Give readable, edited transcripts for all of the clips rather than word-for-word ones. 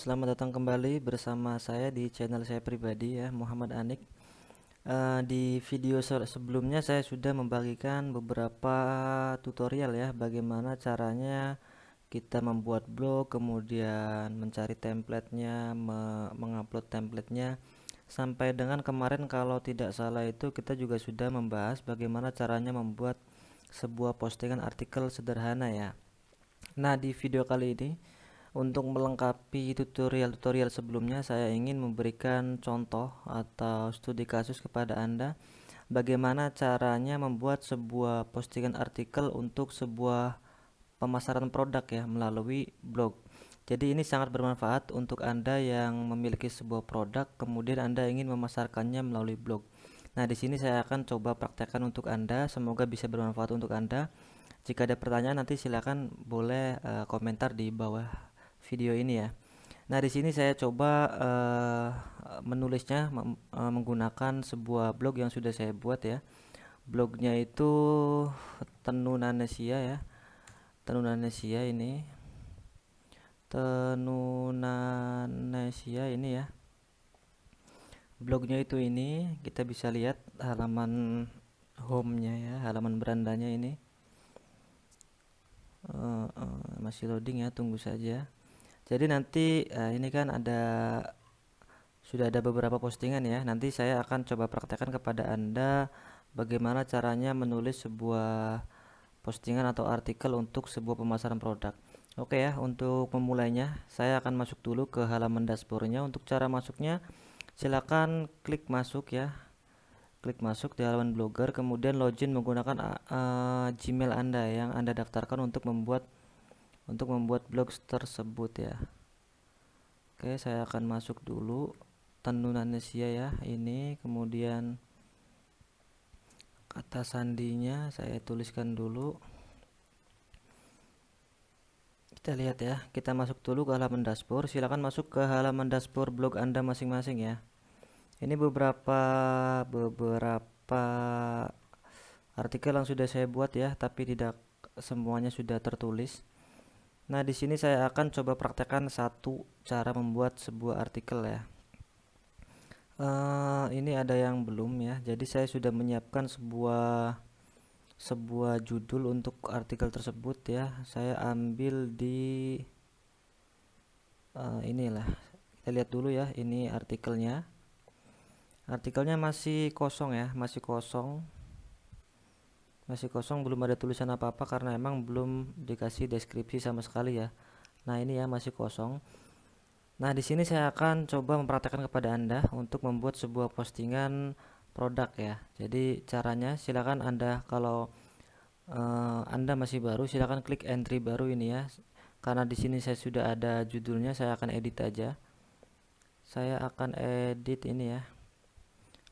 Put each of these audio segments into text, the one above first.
selamat datang kembali bersama saya di channel saya pribadi ya, Muhammad Anik. Di video sebelumnya saya sudah membagikan beberapa tutorial ya, bagaimana caranya kita membuat blog, kemudian mencari templatenya, mengupload templatenya, sampai dengan kemarin kalau tidak salah itu kita juga sudah membahas bagaimana caranya membuat sebuah postingan artikel sederhana ya. Nah, di video kali ini untuk melengkapi tutorial-tutorial sebelumnya, saya ingin memberikan contoh atau studi kasus kepada Anda bagaimana caranya membuat sebuah postingan artikel untuk sebuah pemasaran produk ya melalui blog. Jadi ini sangat bermanfaat untuk Anda yang memiliki sebuah produk kemudian Anda ingin memasarkannya melalui blog. Nah, di sini saya akan coba praktekkan untuk Anda, semoga bisa bermanfaat untuk Anda. Jika ada pertanyaan nanti silakan boleh komentar di bawah video ini ya. Nah, di sini saya coba menulisnya menggunakan sebuah blog yang sudah saya buat ya. Blognya itu Tenunanesia ya. Tenunanesia ini. Tenunanesia ini ya. Blognya itu ini, kita bisa lihat halaman home-nya ya, halaman berandanya ini. Masih loading ya, tunggu saja. Jadi nanti ini kan sudah ada beberapa postingan ya. Nanti saya akan coba praktekkan kepada Anda bagaimana caranya menulis sebuah postingan atau artikel untuk sebuah pemasaran produk. Oke ya, untuk memulainya saya akan masuk dulu ke halaman dashboardnya. Untuk cara masuknya silakan klik masuk ya. Klik masuk di halaman blogger, kemudian login menggunakan Gmail Anda yang Anda daftarkan untuk membuat blog tersebut ya. Oke, saya akan masuk dulu Tenunanesia ya ini, kemudian kata sandinya saya tuliskan dulu. Kita lihat ya, kita masuk dulu ke halaman dashboard. Silakan masuk ke halaman dashboard blog Anda masing-masing ya. Ini beberapa artikel yang sudah saya buat ya, tapi tidak semuanya sudah tertulis. Nah, di sini saya akan coba praktekkan satu cara membuat sebuah artikel ya. Ini ada yang belum ya. Jadi saya sudah menyiapkan sebuah judul untuk artikel tersebut ya. Saya ambil di inilah. Kita lihat dulu ya. Ini artikelnya. Artikelnya masih kosong ya, masih kosong, belum ada tulisan apa-apa karena emang belum dikasih deskripsi sama sekali ya. Nah, ini ya masih kosong. Nah, di sini saya akan coba mempraktekkan kepada Anda untuk membuat sebuah postingan produk ya. Jadi caranya silakan Anda kalau Anda masih baru silakan klik entry baru ini ya. Karena di sini saya sudah ada judulnya, saya akan edit aja. Saya akan edit ini ya.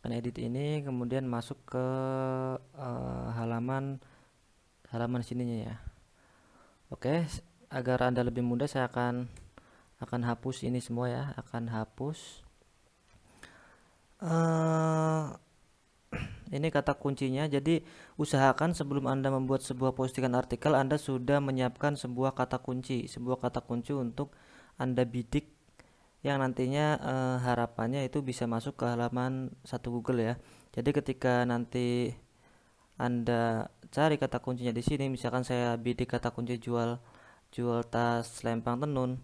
Ini kemudian masuk ke halaman sininya ya. Oke, agar Anda lebih mudah saya akan hapus ini semua ya, akan hapus ini kata kuncinya. Jadi usahakan sebelum Anda membuat sebuah postingan artikel Anda sudah menyiapkan sebuah kata kunci untuk Anda bidik yang nantinya harapannya itu bisa masuk ke halaman satu Google ya. Jadi ketika nanti Anda cari kata kuncinya di sini, misalkan saya bidik kata kunci jual tas Lempang Tenun,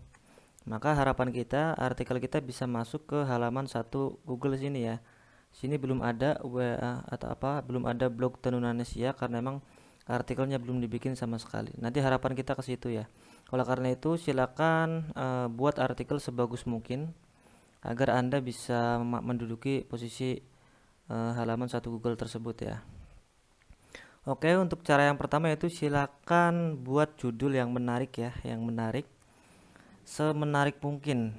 maka harapan kita artikel kita bisa masuk ke halaman satu Google sini ya. Sini belum ada belum ada blog Tenunanesia karena emang artikelnya belum dibikin sama sekali. Nanti harapan kita ke situ ya. Oleh karena itu silakan buat artikel sebagus mungkin agar Anda bisa menduduki posisi halaman satu Google tersebut ya. Oke, untuk cara yang pertama itu silakan buat judul yang menarik ya, semenarik mungkin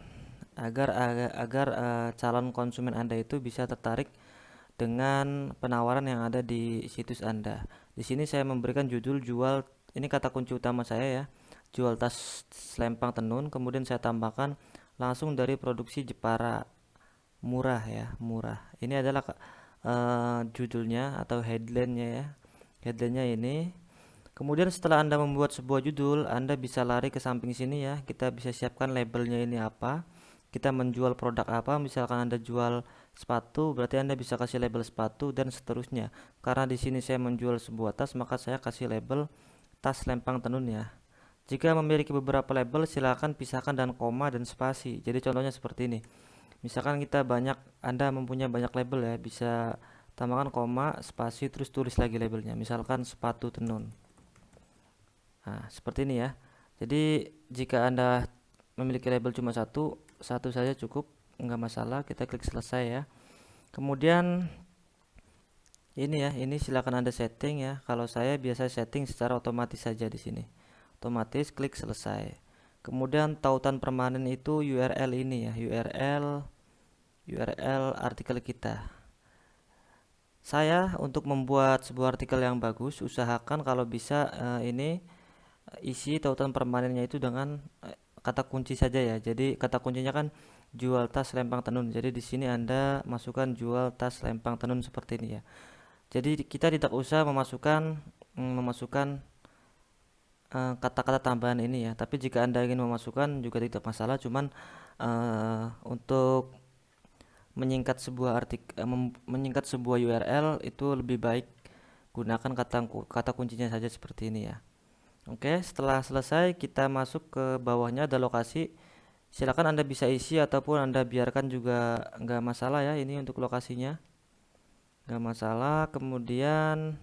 agar calon konsumen Anda itu bisa tertarik dengan penawaran yang ada di situs Anda. Di sini saya memberikan judul jual, ini kata kunci utama saya ya, jual tas Lempang Tenun, kemudian saya tambahkan langsung dari produksi Jepara, murah ya, murah. Ini adalah judulnya atau headline-nya ya, headline-nya ini. Kemudian setelah Anda membuat sebuah judul, Anda bisa lari ke samping sini ya, kita bisa siapkan labelnya ini apa. kita menjual produk apa. Misalkan Anda jual sepatu, berarti Anda bisa kasih label sepatu dan seterusnya. Karena di sini saya menjual sebuah tas, maka saya kasih label tas lempang tenun ya. Jika memiliki beberapa label, silakan pisahkan dan koma dan spasi. Jadi contohnya seperti ini. Misalkan Anda mempunyai banyak label ya, bisa tambahkan koma, spasi, terus tulis lagi labelnya. Misalkan sepatu tenun. Nah, seperti ini ya. Jadi jika Anda memiliki label cuma satu saja cukup, nggak masalah. Kita klik selesai ya. Kemudian ini silakan Anda setting ya. Kalau saya biasa setting secara otomatis saja di sini. Otomatis, klik selesai. Kemudian tautan permanen itu URL ini ya, URL artikel kita. Saya untuk membuat sebuah artikel yang bagus, usahakan kalau bisa ini isi tautan permanennya itu dengan kata kunci saja ya. Jadi kata kuncinya kan jual tas lempang tenun. Jadi di sini Anda masukkan jual tas lempang tenun seperti ini ya. Jadi kita tidak usah memasukkan kata-kata tambahan ini ya. Tapi jika Anda ingin memasukkan juga tidak masalah. Cuman untuk menyingkat sebuah URL itu lebih baik gunakan kata kuncinya saja seperti ini ya. Oke, setelah selesai kita masuk ke bawahnya ada lokasi. Silakan Anda bisa isi ataupun Anda biarkan juga nggak masalah ya. Ini untuk lokasinya nggak masalah. Kemudian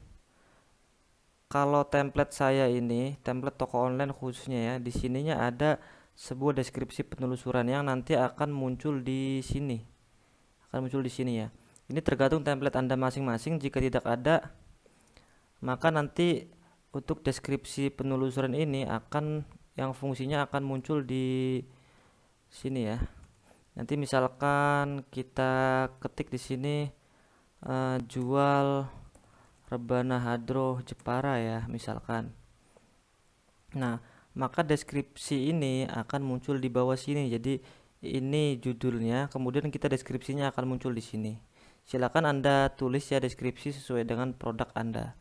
kalau template saya ini, template toko online khususnya ya, di sininya ada sebuah deskripsi penelusuran yang nanti akan muncul di sini. Ya. Ini tergantung template Anda masing-masing. Jika tidak ada, maka nanti untuk deskripsi penelusuran ini yang fungsinya akan muncul di sini ya. Nanti misalkan kita ketik di sini jual rebana hadroh Jepara ya misalkan. Nah, maka deskripsi ini akan muncul di bawah sini. Jadi ini judulnya, kemudian kita deskripsinya akan muncul di sini. Silakan Anda tulis ya deskripsi sesuai dengan produk Anda.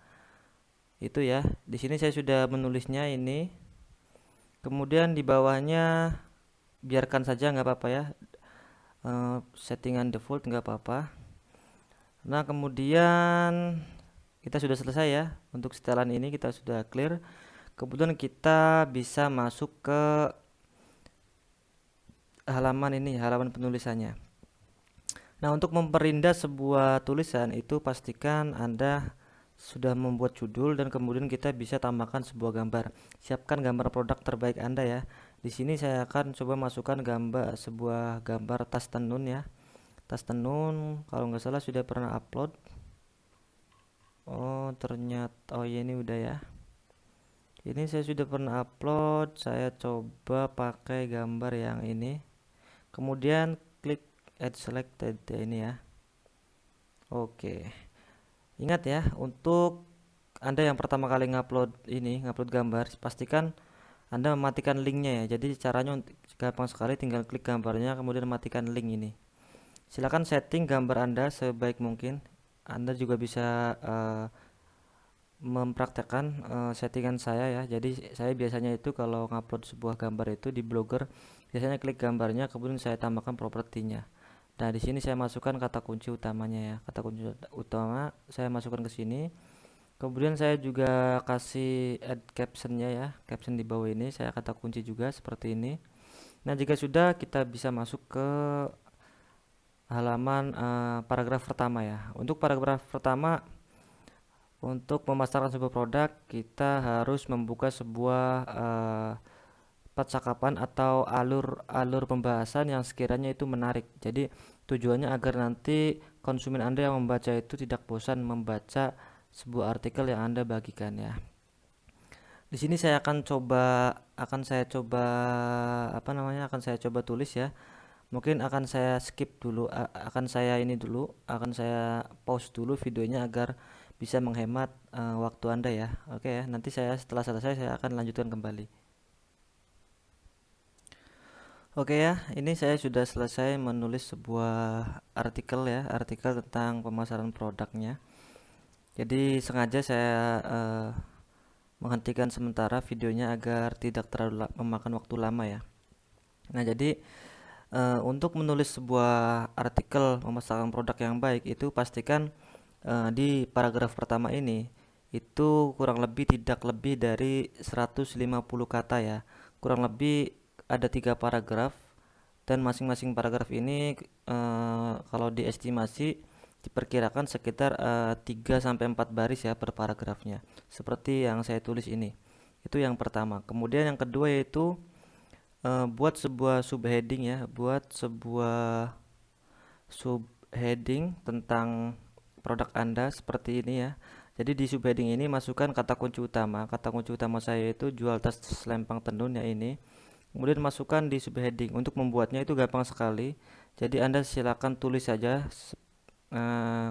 Itu ya. Di sini saya sudah menulisnya ini. Kemudian di bawahnya biarkan saja nggak apa-apa ya. Settingan default nggak apa-apa. Nah, kemudian kita sudah selesai ya. Untuk setelan ini kita sudah clear. Kemudian kita bisa masuk ke halaman penulisannya. Nah, untuk memperindah sebuah tulisan itu pastikan Anda sudah membuat judul dan kemudian kita bisa tambahkan sebuah gambar. Siapkan gambar produk terbaik Anda ya. Di sini saya akan coba masukkan sebuah gambar tas tenun ya. Tas tenun kalau nggak salah sudah pernah upload. Oh ternyata, oh ya ini udah ya. Ini saya sudah pernah upload. Saya coba pakai gambar yang ini. Kemudian klik add selected ya ini ya. Oke. Ingat ya, untuk Anda yang pertama kali ngupload gambar, pastikan Anda mematikan linknya ya. Jadi caranya gampang sekali, tinggal klik gambarnya kemudian matikan link ini. Silakan setting gambar Anda sebaik mungkin. Anda juga bisa mempraktekkan settingan saya ya. Jadi saya biasanya itu kalau ngupload sebuah gambar itu di Blogger, biasanya klik gambarnya kemudian saya tambahkan propertinya. Nah, di sini saya masukkan kata kunci utamanya ya. Kata kunci utama saya masukkan ke sini. Kemudian saya juga kasih add captionnya ya. Caption di bawah ini saya kata kunci juga seperti ini. Nah, jika sudah kita bisa masuk ke halaman paragraf pertama ya. Untuk paragraf pertama, untuk memasarkan sebuah produk kita harus membuka sebuah percakapan atau alur pembahasan yang sekiranya itu menarik. Jadi tujuannya agar nanti konsumen Anda yang membaca itu tidak bosan membaca sebuah artikel yang Anda bagikan ya. Di sini saya akan saya coba tulis ya. Mungkin akan saya skip dulu, akan saya pause dulu videonya agar bisa menghemat waktu Anda ya. Oke ya, nanti setelah selesai saya akan lanjutkan kembali. Oke ya, ini saya sudah selesai menulis sebuah artikel ya, artikel tentang pemasaran produknya. Jadi sengaja saya menghentikan sementara videonya agar tidak terlalu memakan waktu lama ya. Nah, jadi Untuk menulis sebuah artikel memasarkan produk yang baik itu pastikan di paragraf pertama ini itu kurang lebih tidak lebih dari 150 kata ya. Kurang lebih ada 3 paragraf dan masing-masing paragraf ini kalau diestimasi diperkirakan sekitar 3 sampai 4 baris ya per paragrafnya. Seperti yang saya tulis ini. Itu yang pertama. Kemudian yang kedua yaitu buat sebuah subheading ya, buat sebuah subheading tentang produk Anda seperti ini ya. Jadi di subheading ini masukkan kata kunci utama. Kata kunci utama saya itu jual tas selempang tenun ya ini. Kemudian masukkan di subheading. Untuk membuatnya itu gampang sekali. Jadi Anda silakan tulis saja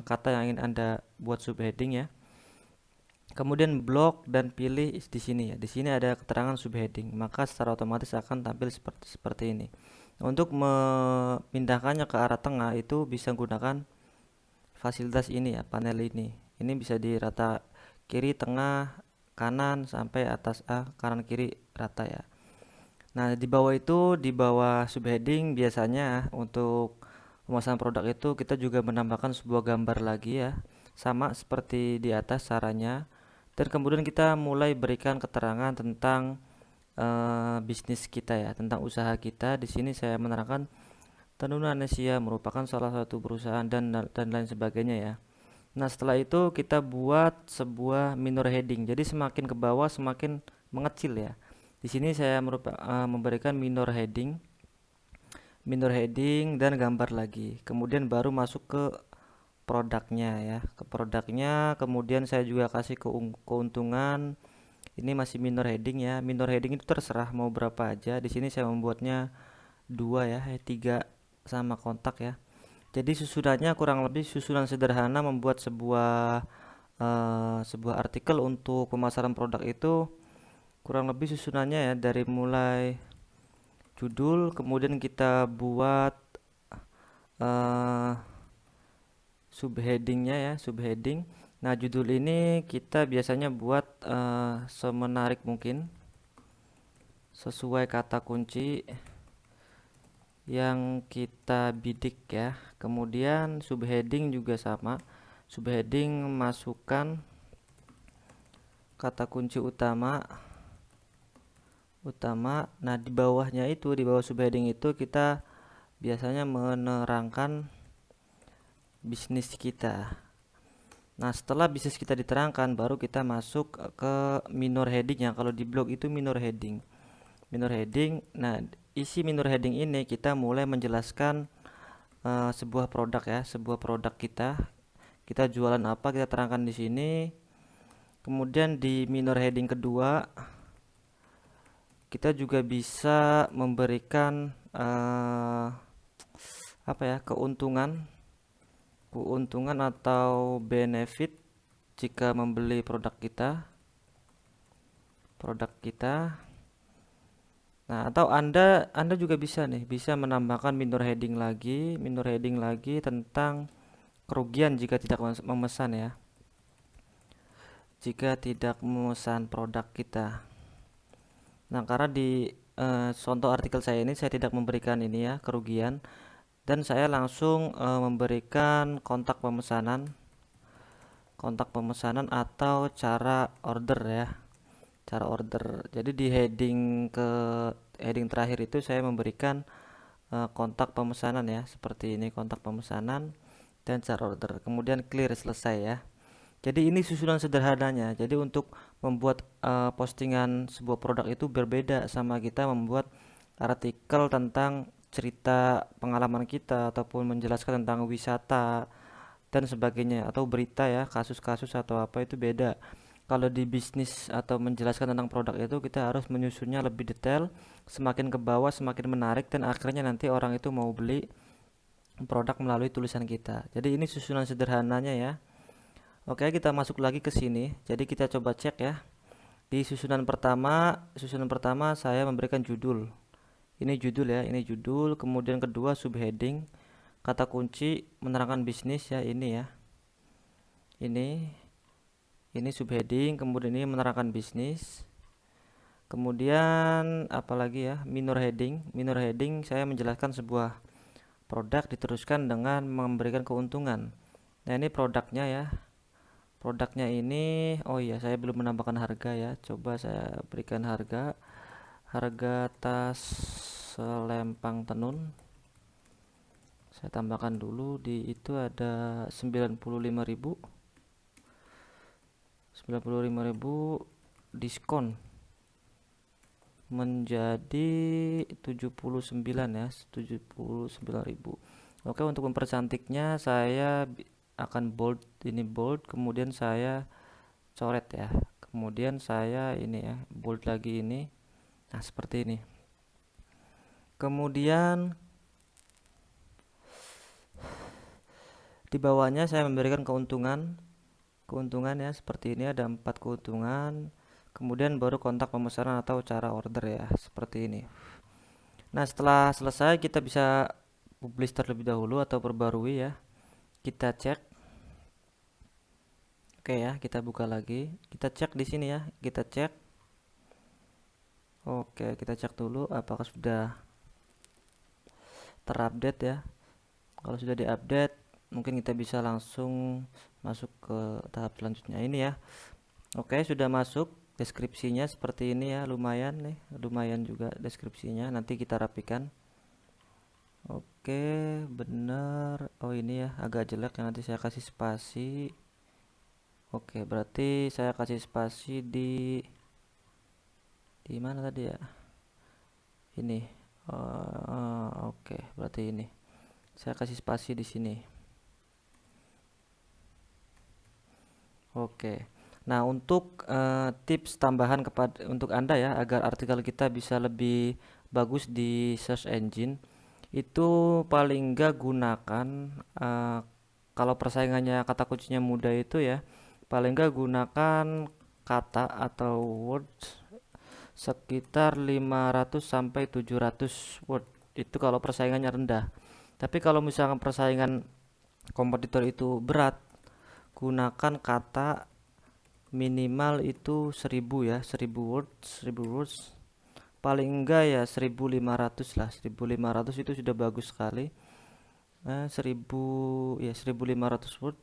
kata yang ingin Anda buat subheading ya. Kemudian blok dan pilih di sini ya. Di sini ada keterangan subheading, maka secara otomatis akan tampil seperti ini. Untuk memindahkannya ke arah tengah itu bisa gunakan fasilitas ini ya, panel ini. Ini bisa dirata kiri, tengah, kanan sampai atas kanan kiri rata ya. Nah, di bawah itu di bawah subheading biasanya untuk pemasaran produk itu kita juga menambahkan sebuah gambar lagi ya. Sama seperti di atas caranya. Dan kemudian kita mulai berikan keterangan tentang bisnis kita ya, tentang usaha kita. Di sini saya menerangkan Tenunan Asia merupakan salah satu perusahaan dan lain sebagainya ya. Nah, setelah itu kita buat sebuah minor heading. Jadi semakin ke bawah semakin mengecil ya. Di sini saya memberikan minor heading dan gambar lagi. Kemudian baru masuk ke produknya ya, ke produknya. Kemudian saya juga kasih keuntungan. Ini masih minor heading ya. Minor heading itu terserah mau berapa aja. Di sini saya membuatnya 2 ya, 3 sama kontak ya. Jadi susunannya kurang lebih susunan sederhana membuat sebuah artikel untuk pemasaran produk itu kurang lebih susunannya ya dari mulai judul, kemudian kita buat subheadingnya ya, subheading. Nah, judul ini kita biasanya buat semenarik mungkin sesuai kata kunci yang kita bidik ya. Kemudian subheading juga sama. Subheading masukkan kata kunci utama. Nah, di bawahnya itu, di bawah subheading itu kita biasanya menerangkan bisnis kita. Nah, setelah bisnis kita diterangkan baru kita masuk ke minor heading ya. Kalau di blog itu minor heading. Minor heading. Nah, isi minor heading ini kita mulai menjelaskan sebuah produk ya, sebuah produk kita. Kita jualan apa kita terangkan di sini. Kemudian di minor heading kedua kita juga bisa memberikan keuntungan atau benefit jika membeli produk kita. Nah, atau Anda juga bisa menambahkan minor heading lagi tentang kerugian jika tidak memesan ya. Jika tidak memesan produk kita. Nah, karena di contoh artikel saya ini saya tidak memberikan ini ya, kerugian, dan saya langsung memberikan kontak pemesanan atau cara order ya. Cara order. Jadi di heading terakhir itu saya memberikan kontak pemesanan ya, seperti ini kontak pemesanan dan cara order. Kemudian clear, selesai ya. Jadi ini susunan sederhananya. Jadi untuk membuat postingan sebuah produk itu berbeda sama kita membuat artikel tentang cerita pengalaman kita ataupun menjelaskan tentang wisata dan sebagainya atau berita ya, kasus-kasus atau apa itu beda. Kalau di bisnis atau menjelaskan tentang produk itu kita harus menyusunnya lebih detail, semakin ke bawah semakin menarik dan akhirnya nanti orang itu mau beli produk melalui tulisan kita. Jadi ini susunan sederhananya ya. Oke, kita masuk lagi ke sini. Jadi kita coba cek ya. Di susunan pertama saya memberikan judul. Ini judul ya, ini judul. Kemudian kedua subheading, kata kunci menerangkan bisnis ya, ini ya. Ini subheading, kemudian ini menerangkan bisnis. Kemudian apalagi ya, minor heading saya menjelaskan sebuah produk diteruskan dengan memberikan keuntungan. Nah, ini produknya ya. Produknya ini, oh iya, saya belum menambahkan harga ya. Coba saya berikan harga. Harga tas selempang tenun. Saya tambahkan dulu, di itu ada 95.000. 95.000 diskon menjadi 79 ya, 79.000. Oke, untuk mempercantiknya saya akan bold, ini bold, kemudian saya coret ya, kemudian saya ini ya, bold lagi ini. Nah, seperti ini. Kemudian di bawahnya saya memberikan keuntungan ya, seperti ini, ada 4 keuntungan. Kemudian baru kontak pemesanan atau cara order ya, seperti ini. Nah, setelah selesai kita bisa publish terlebih dahulu atau perbarui ya. Kita cek. Oke ya, kita buka lagi. Kita cek di sini ya, kita cek. Oke, kita cek dulu apakah sudah terupdate ya. Kalau sudah diupdate, mungkin kita bisa langsung masuk ke tahap selanjutnya ini ya. Oke, sudah masuk. Deskripsinya seperti ini ya, lumayan nih, lumayan juga deskripsinya. Nanti kita rapikan. Oke, bener. Oh, ini ya agak jelek ya, nanti saya kasih spasi. Oke, berarti saya kasih spasi di mana tadi ya? Ini. Oke, berarti ini. Saya kasih spasi di sini. Oke. Nah, untuk tips tambahan untuk Anda ya, agar artikel kita bisa lebih bagus di search engine, itu paling enggak gunakan, kalau persaingannya kata kuncinya mudah itu ya, paling enggak gunakan kata atau words sekitar 500 sampai 700 word. Itu kalau persaingannya rendah. Tapi kalau misalkan persaingan kompetitor itu berat, gunakan kata minimal itu 1000 ya, 1000 words, paling enggak ya 1500 lah. 1500 itu sudah bagus sekali. 1000 ya, 1500 word,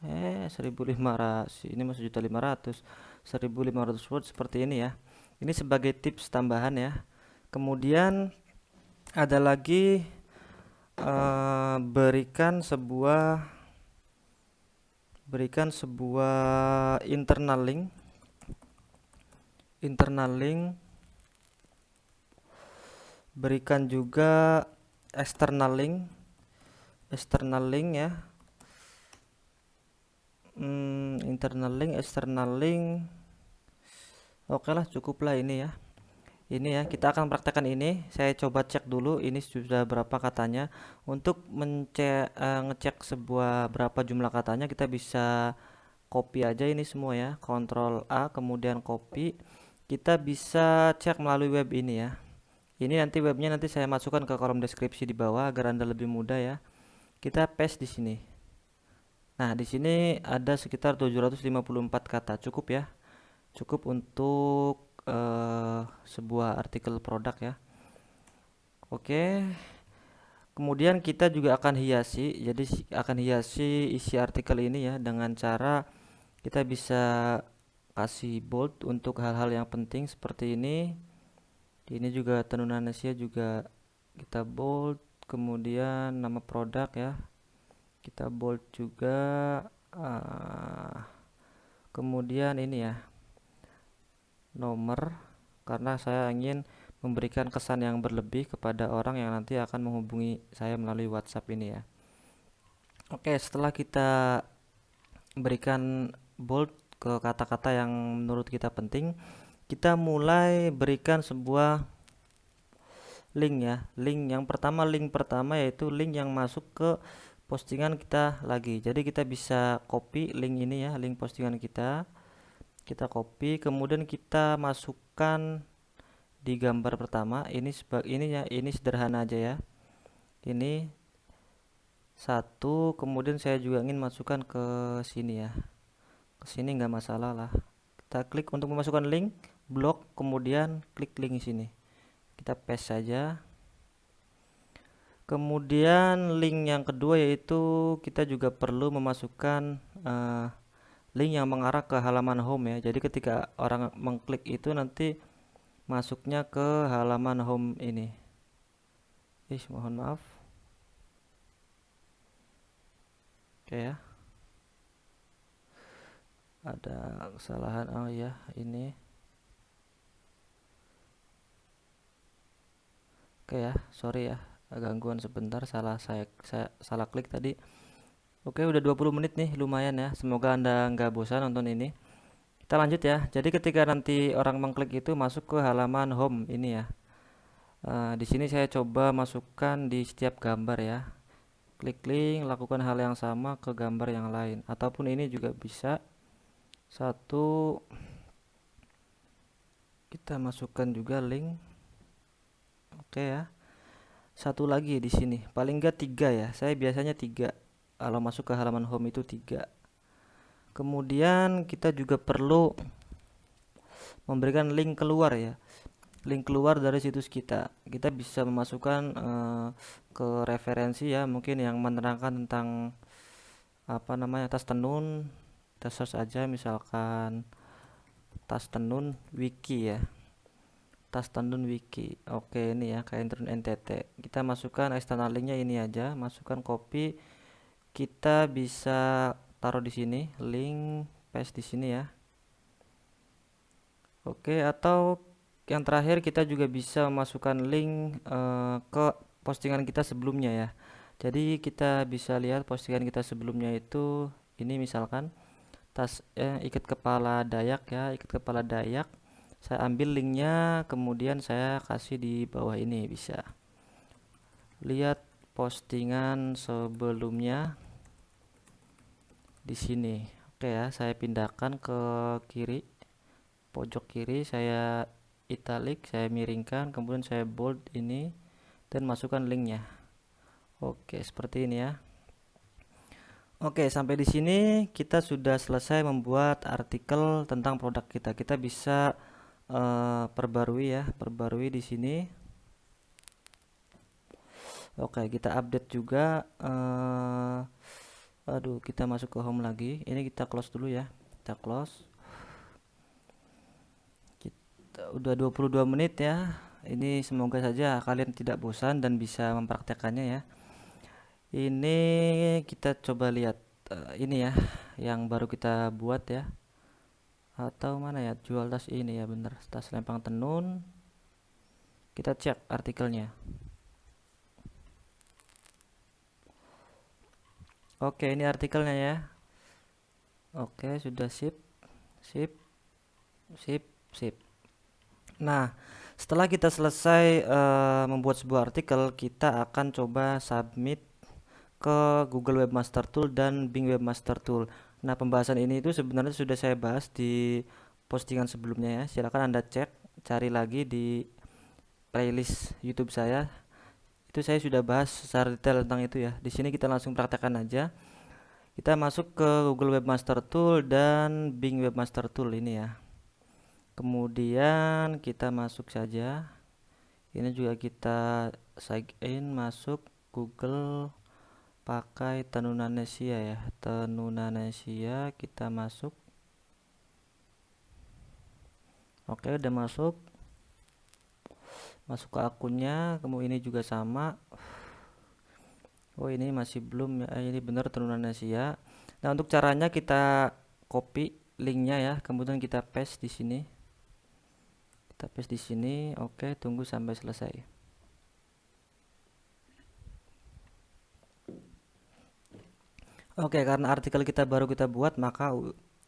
1500 ini masih 1.500. 1500 word seperti ini ya. Ini sebagai tips tambahan ya. Kemudian ada lagi, berikan sebuah internal link, berikan juga external link ya. Internal link, external link. Oke lah, cukup lah ini ya. Ini ya, kita akan praktekkan ini. Saya coba cek dulu ini sudah berapa katanya. Untuk ngecek sebuah berapa jumlah katanya, kita bisa copy aja ini semua ya. Ctrl A, kemudian copy. Kita bisa cek melalui web ini ya. Ini nanti webnya nanti saya masukkan ke kolom deskripsi di bawah agar Anda lebih mudah ya. Kita paste di sini. Nah, di sini ada sekitar 754 kata. Cukup ya. Cukup untuk sebuah artikel produk ya. Oke. Kemudian kita juga akan hiasi. Jadi akan hiasi isi artikel ini ya dengan cara kita bisa kasih bold untuk hal-hal yang penting seperti ini. Ini juga tenunan Asia juga kita bold. Kemudian nama produk ya, kita bold juga. Kemudian ini ya, nomor, karena saya ingin memberikan kesan yang berlebih kepada orang yang nanti akan menghubungi saya melalui WhatsApp ini ya. Oke, setelah kita berikan bold ke kata-kata yang menurut kita penting, kita mulai berikan sebuah link ya. Link pertama yaitu link yang masuk ke postingan kita lagi. Jadi kita bisa copy link ini ya, link postingan kita. Kita copy, kemudian kita masukkan di gambar pertama. Ini sederhana aja ya. Ini satu, kemudian saya juga ingin masukkan ke sini ya. Ke sini nggak masalah lah. Kita klik untuk memasukkan link, blok, kemudian klik link sini. Kita paste saja. Kemudian link yang kedua yaitu kita juga perlu memasukkan link yang mengarah ke halaman home ya. Jadi ketika orang mengklik itu nanti masuknya ke halaman home ini. Mohon maaf. Oke ya. Ada kesalahan. Oh ya, ini. Oke ya, sorry ya. Gangguan sebentar, saya salah klik tadi. Oke, udah 20 menit nih, lumayan ya. Semoga Anda nggak bosan nonton ini. Kita lanjut ya. Jadi ketika nanti orang mengklik itu masuk ke halaman home ini ya. Di sini saya coba masukkan di setiap gambar ya. Klik link, lakukan hal yang sama ke gambar yang lain. Ataupun ini juga bisa. Satu, kita masukkan juga link. Oke ya. Satu lagi di sini, paling enggak 3 ya. Saya biasanya 3. Kalau masuk ke halaman home itu 3. Kemudian kita juga perlu memberikan link keluar ya. Link keluar dari situs kita. Kita bisa memasukkan ke referensi ya, mungkin yang menerangkan tentang apa namanya tas tenun. Kita search aja misalkan tas tenun wiki ya. Tas tenun wiki. Oke, ini ya kain tenun NTT. Kita masukkan external linknya ini aja, masukkan copy. Kita bisa taruh di sini, link paste di sini ya. Oke, atau yang terakhir kita juga bisa memasukkan link ke postingan kita sebelumnya ya. Jadi kita bisa lihat postingan kita sebelumnya itu ini misalkan tas ikat kepala Dayak ya, ikat kepala Dayak. Saya ambil linknya, kemudian saya kasih di bawah ini. Bisa lihat postingan sebelumnya di sini. Oke ya, saya pindahkan ke kiri, pojok kiri, saya italic, saya miringkan, kemudian saya bold ini dan masukkan linknya. Oke, seperti ini ya. Oke, sampai di sini kita sudah selesai membuat artikel tentang produk kita. Kita bisa perbarui ya, perbarui di sini. Oke, kita update juga. Aduh, kita masuk ke home lagi. Ini kita close dulu ya. Kita close. Kita udah 22 menit ya. Ini semoga saja kalian tidak bosan dan bisa mempraktekannya ya. Ini kita coba lihat ini ya, yang baru kita buat ya. Atau mana ya, jual tas ini ya, bener, tas lempang tenun. Kita cek artikelnya. Oke, ini artikelnya ya. Oke, sudah sip. Nah, setelah kita selesai membuat sebuah artikel, kita akan coba submit ke Google Webmaster Tool dan Bing Webmaster Tool. Nah, pembahasan ini itu sebenarnya sudah saya bahas di postingan sebelumnya ya. Silakan Anda cari lagi di playlist YouTube saya. Itu saya sudah bahas secara detail tentang itu ya. Di sini kita langsung praktekkan aja. Kita masuk ke Google Webmaster Tool dan Bing Webmaster Tool ini ya. Kemudian kita masuk saja. Ini juga kita sign in, masuk Google pakai Tenunanesia ya. Tenunanesia, kita masuk. Oke, udah masuk ke akunnya. Kemudian ini juga sama. Oh, ini masih belum ya. Ini benar Tenunanesia. Nah, untuk caranya kita copy linknya ya, kemudian kita paste di sini. Kita paste di sini. Oke, tunggu sampai selesai. Oke, karena artikel kita baru kita buat, maka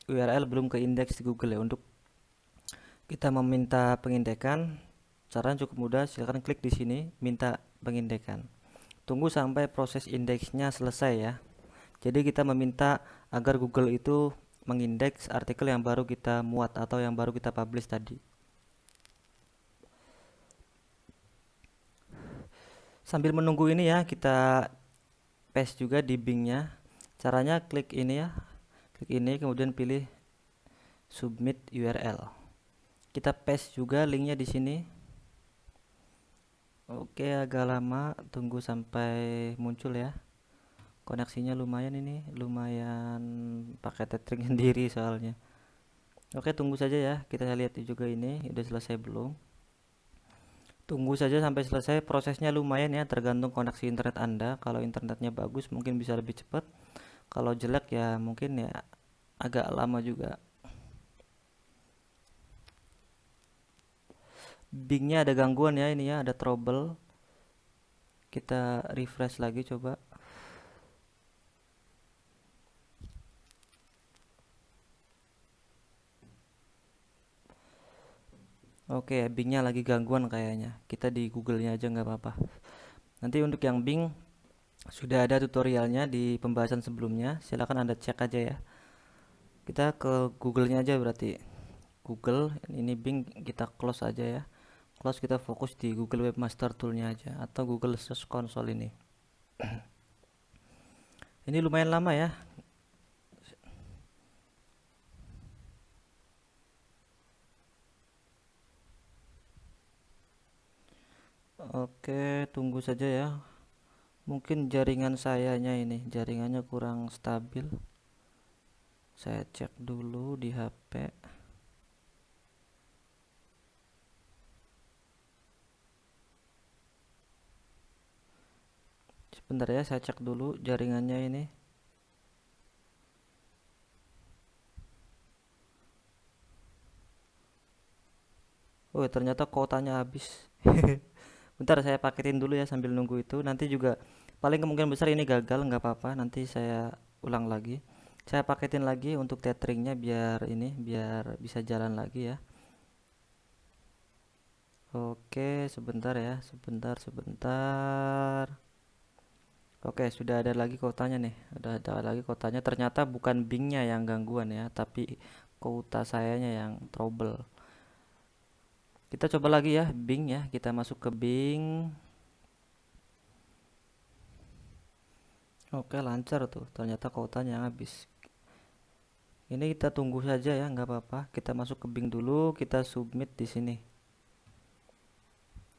URL belum ke indeks di Google ya. Untuk kita meminta pengindekan, caranya cukup mudah. Silahkan klik di sini, minta pengindekan. Tunggu sampai proses indeksnya selesai ya. Jadi kita meminta agar Google itu mengindeks artikel yang baru kita muat atau yang baru kita publish tadi. Sambil menunggu ini ya, kita paste juga di Bing-nya. Caranya klik ini ya, klik ini kemudian pilih submit URL. Kita paste juga linknya di sini. Oke, agak lama, tunggu sampai muncul ya. Koneksinya lumayan ini, lumayan pakai tethering sendiri soalnya. Oke, tunggu saja ya. Kita lihat juga ini udah selesai belum. Tunggu saja sampai selesai. Prosesnya lumayan ya, tergantung koneksi internet Anda. Kalau internetnya bagus mungkin bisa lebih cepat. Kalau jelek ya mungkin ya agak lama juga. Bingnya ada gangguan ya, ini ya ada trouble. Kita refresh lagi coba. Oke, Bingnya lagi gangguan kayaknya. Kita di Google-nya aja nggak apa-apa. Nanti untuk yang Bing sudah ada tutorialnya di pembahasan sebelumnya. Silahkan Anda cek aja ya. Kita ke Google-nya aja berarti. Google, ini Bing kita close aja ya. Close, kita fokus di Google Webmaster Tool-nya aja atau Google Search Console ini. Ini lumayan lama ya. Oke, tunggu saja ya. Mungkin jaringan sayanya ini, jaringannya kurang stabil. Saya cek dulu di HP. Sebentar ya, saya cek dulu jaringannya ini. Oh, ternyata kuotanya habis. Bentar, saya paketin dulu ya sambil nunggu itu. Nanti juga paling kemungkinan besar ini gagal, nggak apa-apa. Nanti saya ulang lagi. Saya paketin lagi untuk tetheringnya biar ini, biar bisa jalan lagi ya. Oke, sebentar ya, sebentar. Oke, sudah ada lagi kuotanya nih. Udah ada lagi kuotanya. Ternyata bukan Bingnya yang gangguan ya, tapi kuota sayanya yang trouble. Kita coba lagi ya, Bing ya. Kita masuk ke Bing. Oke, lancar tuh. Ternyata kuotanya habis. Ini kita tunggu saja ya, nggak apa-apa. Kita masuk ke Bing dulu, kita submit di sini.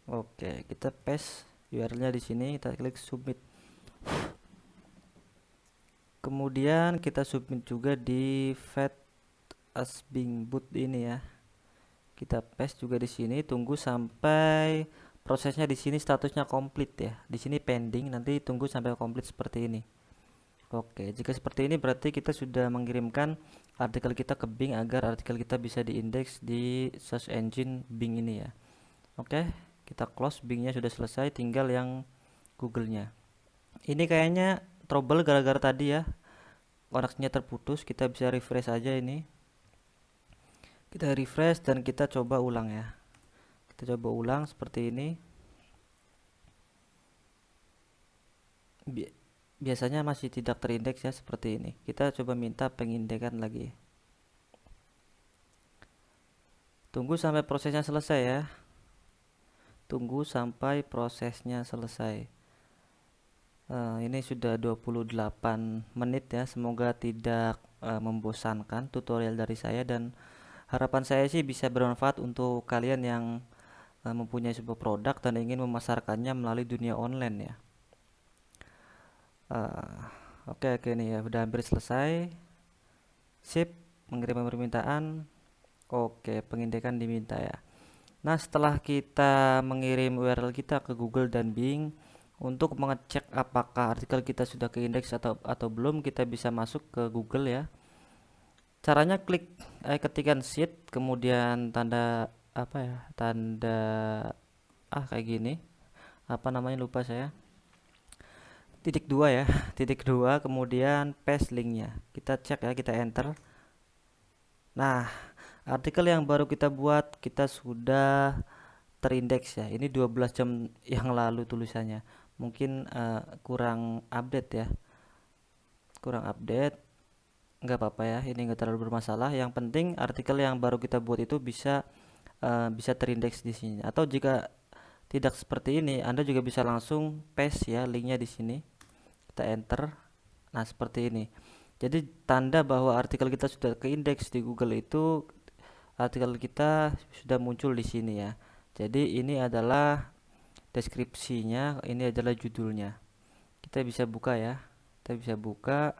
Oke, kita paste URL-nya di sini, kita klik submit. Kemudian kita submit juga di Fed as Bing boot ini ya. Kita paste juga di sini, tunggu sampai prosesnya di sini statusnya komplit ya. Di sini pending, nanti tunggu sampai komplit seperti ini. Oke, jika seperti ini berarti kita sudah mengirimkan artikel kita ke Bing agar artikel kita bisa diindeks di search engine Bing ini ya. Oke, kita close, Bingnya sudah selesai, tinggal yang Google-nya. Ini kayaknya trouble gara-gara tadi ya, koneksinya terputus. Kita bisa refresh aja ini. Kita refresh dan kita coba ulang ya. Kita coba ulang seperti ini. Biasanya masih tidak terindeks ya seperti ini. Kita coba minta pengindekan lagi. Tunggu sampai prosesnya selesai ya. Tunggu sampai prosesnya selesai. Ini sudah 28 menit ya. Semoga tidak membosankan tutorial dari saya, dan harapan saya sih bisa bermanfaat untuk kalian yang mempunyai sebuah produk dan ingin memasarkannya melalui dunia online ya. Oke nih ya, udah hampir selesai. Sip, mengirim permintaan. Oke, pengindekan diminta ya. Nah, setelah kita mengirim URL kita ke Google dan Bing, untuk mengecek apakah artikel kita sudah keindeks atau belum, kita bisa masuk ke Google ya. Caranya ketikan sheet, kemudian tanda apa ya? Tanda kayak gini. Apa namanya, lupa saya. Titik 2 ya. Titik 2, kemudian paste linknya. Kita cek ya, kita enter. Nah, artikel yang baru kita buat kita sudah terindeks ya. Ini 12 jam yang lalu tulisannya. Mungkin kurang update ya. Kurang update. Nggak apa-apa ya, ini nggak terlalu bermasalah. Yang penting artikel yang baru kita buat itu bisa terindeks di sini. Atau jika tidak seperti ini, Anda juga bisa langsung paste ya linknya di sini. Kita enter. Nah, seperti ini. Jadi tanda bahwa artikel kita sudah keindeks di Google itu artikel kita sudah muncul di sini ya. Jadi ini adalah deskripsinya, ini adalah judulnya. Kita bisa buka ya. Kita bisa buka.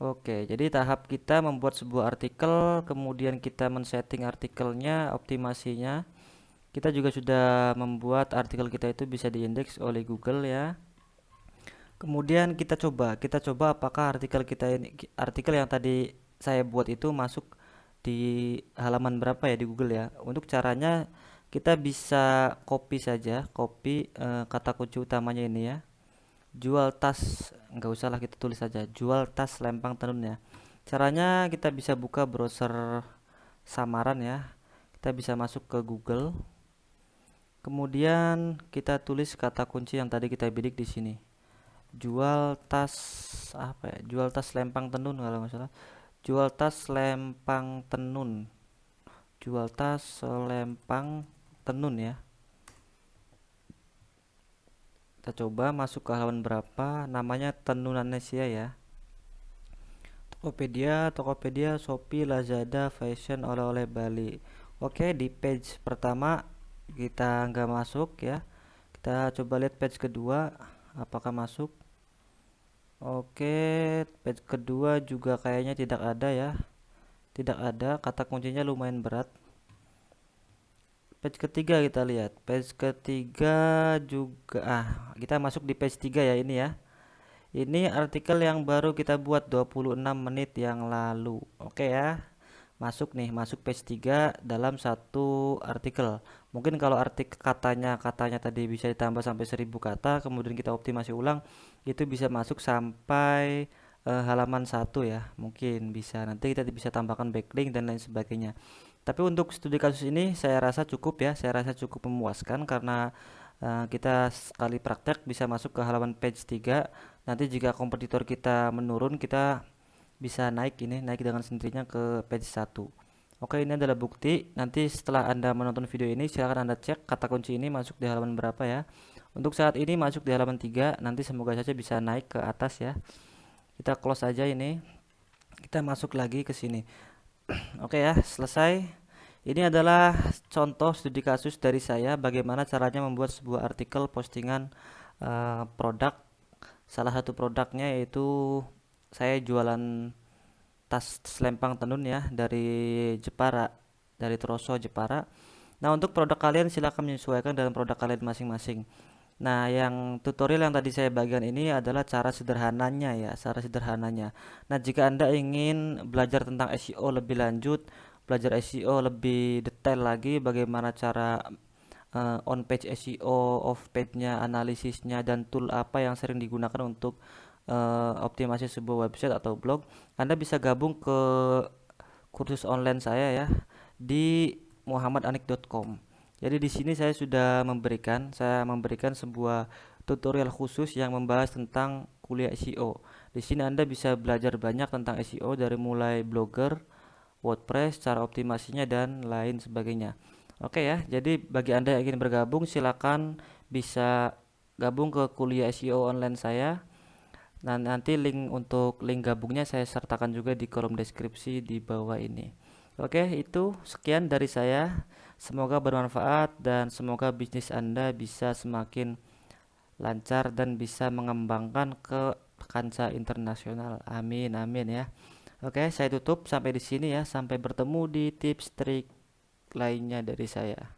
Oke, jadi tahap kita membuat sebuah artikel, kemudian kita men-setting artikelnya, optimasinya. Kita juga sudah membuat artikel kita itu bisa diindeks oleh Google ya. Kemudian kita coba apakah artikel kita ini, artikel yang tadi saya buat itu masuk di halaman berapa ya di Google ya. Untuk caranya kita bisa copy saja, kata kunci utamanya ini ya. Jual tas, nggak usah lah, kita tulis saja jual tas Lempang Tenun ya. Caranya kita bisa buka browser samaran ya. Kita bisa masuk ke Google. Kemudian kita tulis kata kunci yang tadi kita bidik di sini. Jual tas apa ya? Jual tas Lempang Tenun kalau nggak salah. Jual tas Lempang Tenun. Jual tas Lempang Tenun ya. Kita coba masuk ke halaman berapa, namanya Tenunanesia ya. Tokopedia, Shopee, Lazada, Fashion, oleh-oleh Bali. Oke, di page pertama kita nggak masuk ya. Kita coba lihat page kedua, apakah masuk. Oke, page kedua juga kayaknya tidak ada ya. Tidak ada, kata kuncinya lumayan berat. Page ketiga kita lihat. Page ketiga juga kita masuk di page 3 ya ini ya. Ini artikel yang baru kita buat 26 menit yang lalu. Oke ya. Masuk page 3 dalam satu artikel. Mungkin kalau artikel katanya tadi bisa ditambah sampai 1000 kata, kemudian kita optimasi ulang, itu bisa masuk sampai halaman 1 ya. Mungkin bisa. Nanti kita bisa tambahkan backlink dan lain sebagainya. Tapi untuk studi kasus ini saya rasa cukup ya, saya rasa cukup memuaskan karena kita sekali praktek bisa masuk ke halaman page 3. Nanti jika kompetitor kita menurun, kita bisa naik dengan sendirinya ke page 1. Oke, ini adalah bukti. Nanti setelah Anda menonton video ini, silahkan Anda cek kata kunci ini masuk di halaman berapa ya. Untuk saat ini masuk di halaman 3, nanti semoga saja bisa naik ke atas ya. Kita close aja ini. Kita masuk lagi ke sini. Oke ya, selesai. Ini adalah contoh studi kasus dari saya bagaimana caranya membuat sebuah artikel postingan produk. Salah satu produknya yaitu saya jualan tas Lempang Tenun ya dari Jepara, dari Troso Jepara. Nah, untuk produk kalian silahkan menyesuaikan dengan produk kalian masing-masing. Nah, yang tutorial yang tadi saya bagikan ini adalah cara sederhananya ya, cara sederhananya. Nah, jika Anda ingin belajar tentang SEO lebih lanjut, belajar SEO lebih detail lagi, bagaimana cara on page SEO, off page-nya, analisisnya, dan tool apa yang sering digunakan untuk optimasi sebuah website atau blog, Anda bisa gabung ke kursus online saya ya di muhammadanik.com. Jadi di sini saya sudah memberikan sebuah tutorial khusus yang membahas tentang kuliah SEO. Di sini Anda bisa belajar banyak tentang SEO dari mulai blogger, WordPress, cara optimasinya dan lain sebagainya. Oke ya, jadi bagi Anda yang ingin bergabung silakan bisa gabung ke kuliah SEO online saya. Nah, nanti link gabungnya saya sertakan juga di kolom deskripsi di bawah ini. Oke, itu sekian dari saya. Semoga bermanfaat dan semoga bisnis Anda bisa semakin lancar dan bisa mengembangkan ke kancah internasional. Amin, amin ya. Oke, saya tutup sampai di sini ya. Sampai bertemu di tips trik lainnya dari saya.